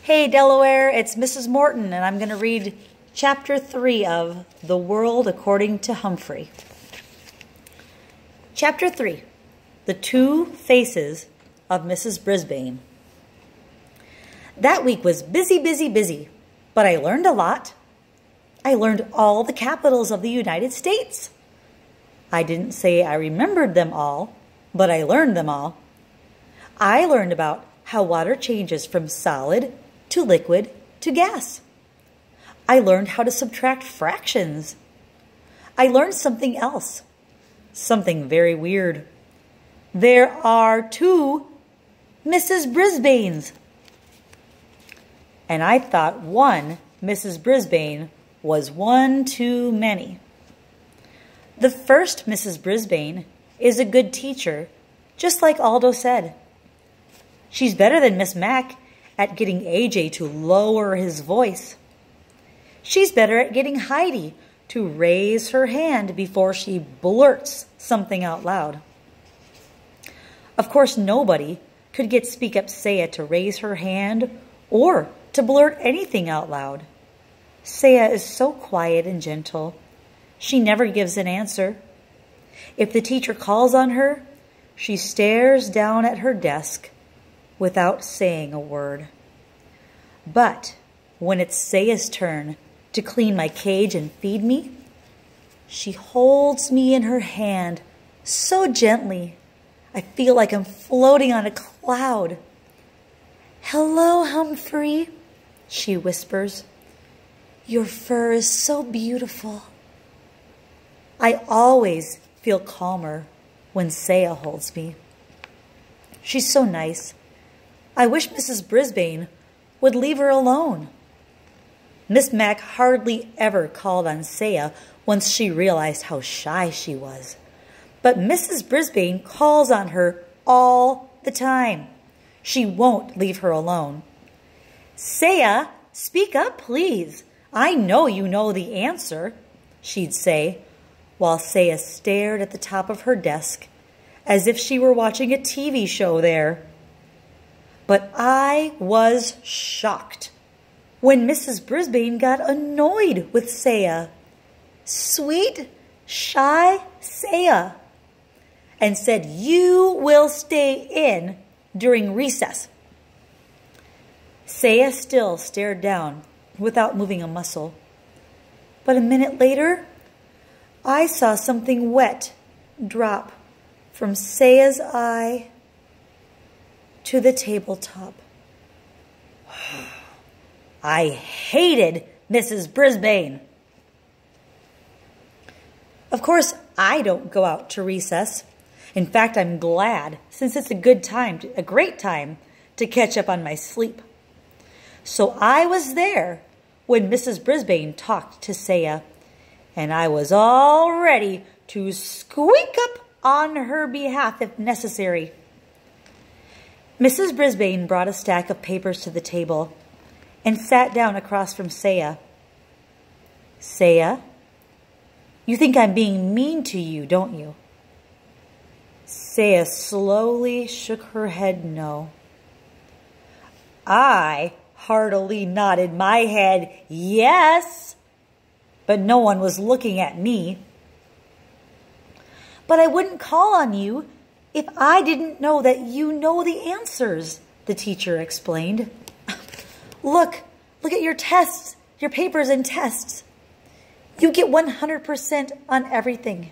Hey Delaware, it's Mrs. Morton, and I'm going to read Chapter 3 of The World According to Humphrey. Chapter 3, The Two Faces of Mrs. Brisbane. That week was busy, but I learned a lot. I learned all the capitals of the United States. I didn't say I remembered them all, but I learned them all. I learned about how water changes from solid to liquid to gas. I learned how to subtract fractions. I learned something else, something very weird. There are two Mrs. Brisbanes. And I thought one Mrs. Brisbane was one too many. The first Mrs. Brisbane is a good teacher, just like Aldo said. She's better than Miss Mac at getting AJ to lower his voice. She's better at getting Heidi to raise her hand before she blurts something out loud. Of course, nobody could get Speak Up Saya to raise her hand or to blurt anything out loud. Saya is so quiet and gentle. She never gives an answer. If the teacher calls on her, she stares down at her desk without saying a word. But when it's Saya's turn to clean my cage and feed me, she holds me in her hand so gently, I feel like I'm floating on a cloud. "Hello, Humphrey," she whispers. "Your fur is so beautiful." I always feel calmer when Saya holds me. She's so nice. I wish Mrs. Brisbane would leave her alone. Miss Mac hardly ever called on Saya once she realized how shy she was. But Mrs. Brisbane calls on her all the time. She won't leave her alone. "Saya, speak up, please. I know you know the answer," she'd say, while Saya stared at the top of her desk as if she were watching a TV show there. But I was shocked when Mrs. Brisbane got annoyed with Saya, sweet, shy Saya, and said, "You will stay in during recess." Saya still stared down without moving a muscle. But a minute later, I saw something wet drop from Saya's eye to the tabletop. I hated Mrs. Brisbane. Of course, I don't go out to recess. In fact, I'm glad, since it's a great time to catch up on my sleep. So I was there when Mrs. Brisbane talked to Saya, and I was all ready to squeak up on her behalf if necessary. Mrs. Brisbane brought a stack of papers to the table and sat down across from Saya. "Saya, you think I'm being mean to you, don't you?" Saya slowly shook her head no. I heartily nodded my head yes, but no one was looking at me. "But I wouldn't call on you if I didn't know that you know the answers," the teacher explained. Look at your tests, your papers and tests. You get 100% on everything.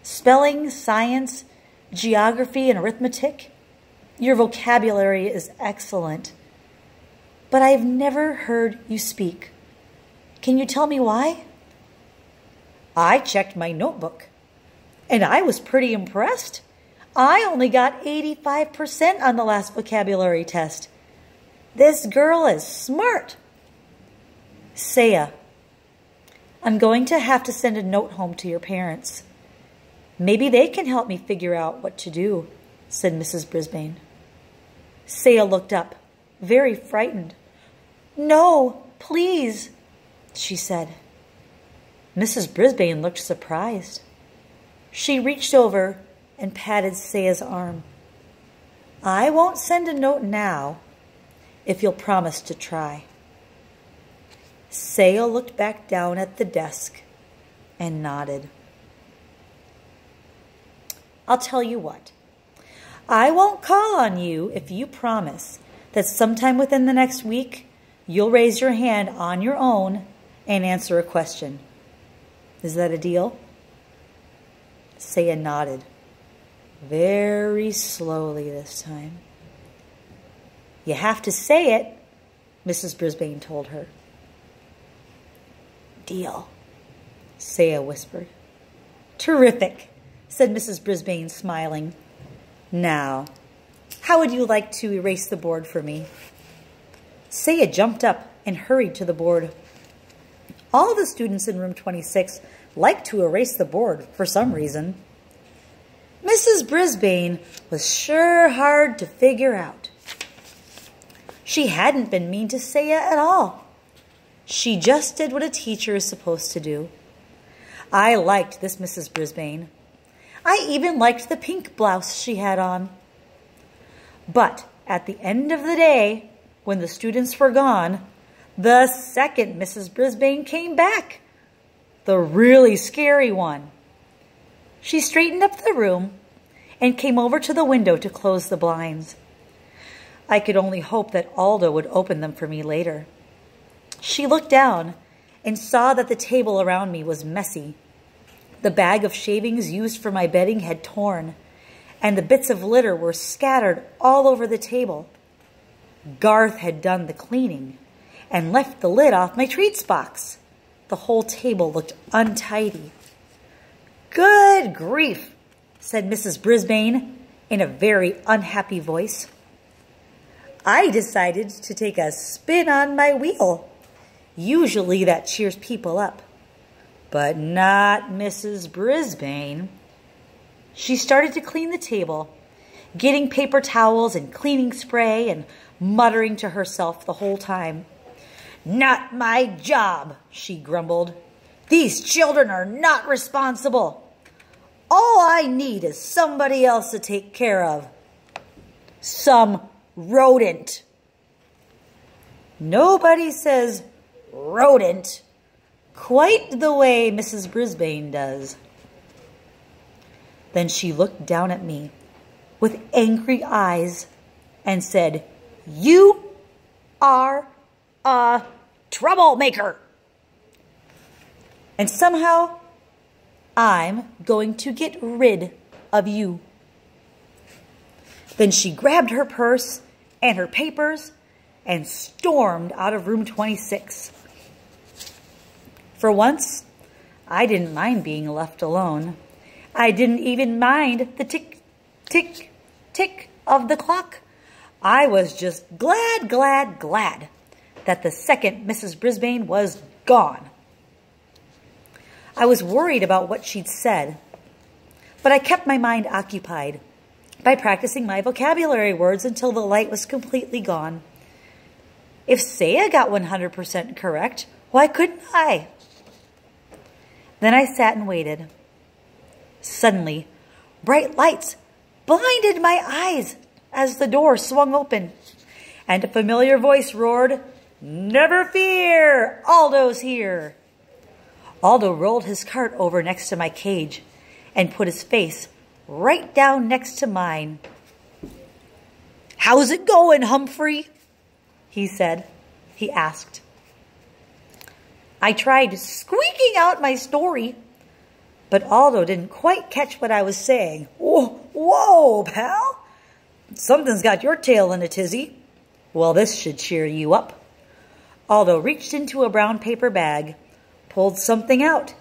Spelling, science, geography, and arithmetic. Your vocabulary is excellent. But I've never heard you speak. Can you tell me why?" I checked my notebook, and I was pretty impressed. I only got 85% on the last vocabulary test. This girl is smart. "Saya, I'm going to have to send a note home to your parents. Maybe they can help me figure out what to do," said Mrs. Brisbane. Saya looked up, very frightened. "No, please," she said. Mrs. Brisbane looked surprised. She reached over and patted Saya's arm. "I won't send a note now. if you'll promise to try. Saya looked back down at the desk and nodded. I'll tell you what. I won't call on you if you promise that sometime within the next week, you'll raise your hand on your own and answer a question. Is that a deal? Saya nodded, very slowly this time. You have to say it, Mrs. Brisbane told her. Deal, Saya whispered. Terrific, said Mrs. Brisbane, smiling. Now, how would you like to erase the board for me? Saya jumped up and hurried to the board. All the students in room 26 liked to erase the board for some reason. Mrs. Brisbane was sure hard to figure out. She hadn't been mean to Saya at all. She just did what a teacher is supposed to do. I liked this Mrs. Brisbane. I even liked the pink blouse she had on. But at the end of the day, when the students were gone, the second Mrs. Brisbane came back. The really scary one. She straightened up the room and came over to the window to close the blinds. I could only hope that Aldo would open them for me later. She looked down and saw that the table around me was messy. The bag of shavings used for my bedding had torn, and the bits of litter were scattered all over the table. Garth had done the cleaning and left the lid off my treats box. The whole table looked untidy. Good grief, said Mrs. Brisbane in a very unhappy voice. I decided to take a spin on my wheel. Usually that cheers people up, but not Mrs. Brisbane. She started to clean the table, getting paper towels and cleaning spray and muttering to herself the whole time. Not my job, she grumbled. These children are not responsible. All I need is somebody else to take care of. Some rodent. Nobody says rodent quite the way Mrs. Brisbane does. Then she looked down at me with angry eyes and said, You are a troublemaker. And somehow I'm going to get rid of you. Then she grabbed her purse and her papers and stormed out of room 26. For once, I didn't mind being left alone. I didn't even mind the tick, tick, tick of the clock. I was just glad that the second Mrs. Brisbane was gone. I was worried about what she'd said, but I kept my mind occupied by practicing my vocabulary words until the light was completely gone. If Saya got 100% correct, why couldn't I? Then I sat and waited. Suddenly, bright lights blinded my eyes as the door swung open, and a familiar voice roared, Never fear, Aldo's here. Aldo rolled his cart over next to my cage and put his face right down next to mine. How's it going, Humphrey? He asked. I tried squeaking out my story, but Aldo didn't quite catch what I was saying. Whoa, pal. Something's got your tail in a tizzy. Well, this should cheer you up. Aldo reached into a brown paper bag, pulled something out,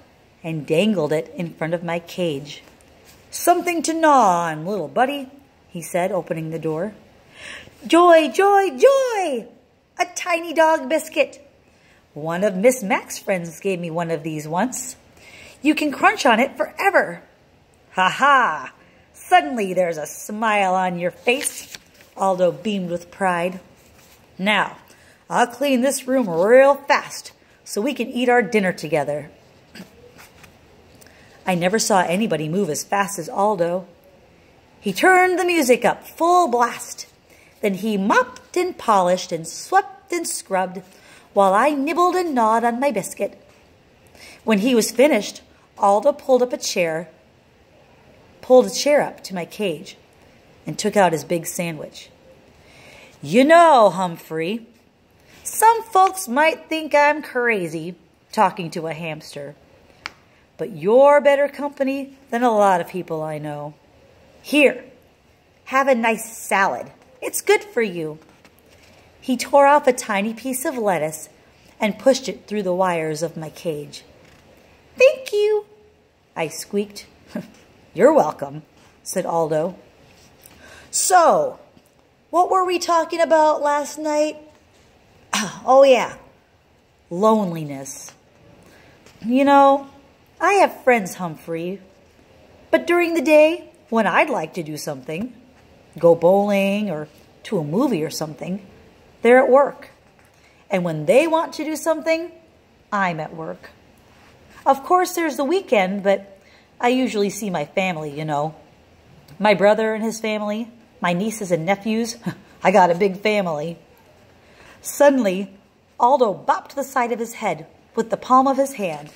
and dangled it in front of my cage. Something to gnaw on, little buddy, he said, opening the door. Joy, joy, joy! A tiny dog biscuit. One of Miss Mac's friends gave me one of these once. You can crunch on it forever. Ha ha! Suddenly there's a smile on your face. Aldo beamed with pride. Now, I'll clean this room real fast so we can eat our dinner together. I never saw anybody move as fast as Aldo. He turned the music up full blast, Then he mopped and polished and swept and scrubbed while I nibbled and gnawed on my biscuit. When he was finished, Aldo pulled a chair up to my cage and took out his big sandwich. You know, Humphrey, some folks might think I'm crazy talking to a hamster, but you're better company than a lot of people I know. Here, have a nice salad. It's good for you. He tore off a tiny piece of lettuce and pushed it through the wires of my cage. Thank you, I squeaked. You're welcome, said Aldo. So, what were we talking about last night? Oh yeah, loneliness. You know, I have friends, Humphrey, but during the day, when I'd like to do something, go bowling or to a movie or something, they're at work. And when they want to do something, I'm at work. Of course, there's the weekend, but I usually see my family, you know. My brother and his family, my nieces and nephews. I got a big family. Suddenly, Aldo bopped the side of his head with the palm of his hand.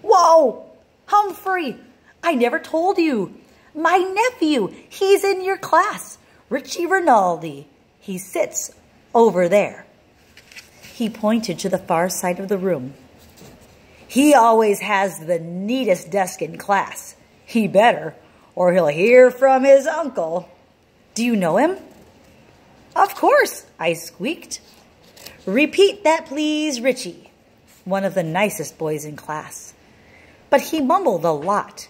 Whoa! Humphrey! I never told you. My nephew, he's in your class. Richie Rinaldi. He sits over there. He pointed to the far side of the room. He always has the neatest desk in class. He better, or he'll hear from his uncle. Do you know him? Of course, I squeaked. Repeat that, please, Richie, one of the nicest boys in class. But he mumbled a lot,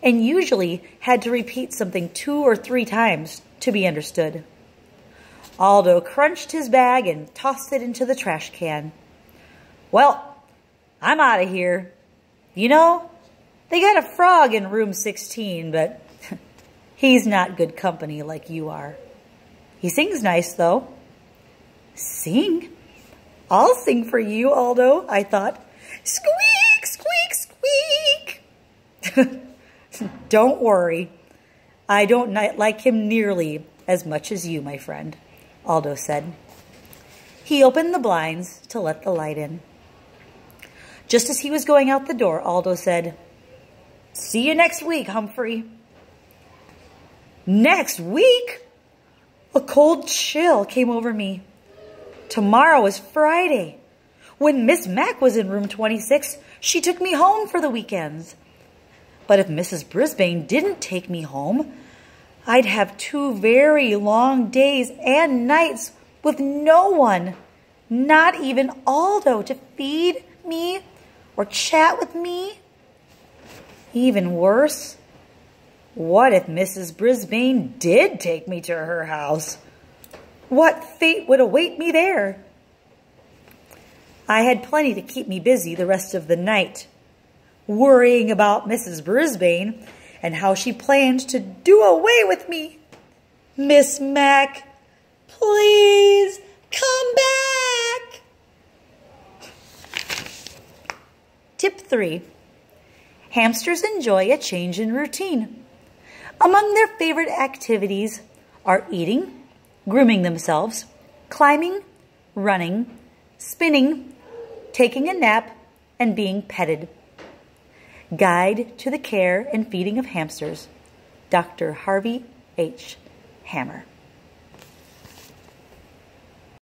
and usually had to repeat something 2 or 3 times to be understood. Aldo crunched his bag and tossed it into the trash can. Well, I'm out of here. You know, they got a frog in room 16, but he's not good company like you are. He sings nice, though. Sing? I'll sing for you, Aldo, I thought. Squeak, squeak, squeak. Don't worry. I don't like him nearly as much as you, my friend, Aldo said. He opened the blinds to let the light in. Just as he was going out the door, Aldo said, See you next week, Humphrey. Next week? A cold chill came over me. Tomorrow is Friday. When Miss Mack was in room 26, she took me home for the weekends. But if Mrs. Brisbane didn't take me home, I'd have 2 very long days and nights with no one, not even Aldo, to feed me or chat with me. Even worse, what if Mrs. Brisbane did take me to her house? What fate would await me there? I had plenty to keep me busy the rest of the night, worrying about Mrs. Brisbane and how she planned to do away with me. Miss Mack, please come back. Tip 3. Hamsters enjoy a change in routine. Among their favorite activities are eating, grooming themselves, climbing, running, spinning, taking a nap, and being petted. Guide to the Care and Feeding of Hamsters, Dr. Harvey H. Hammer.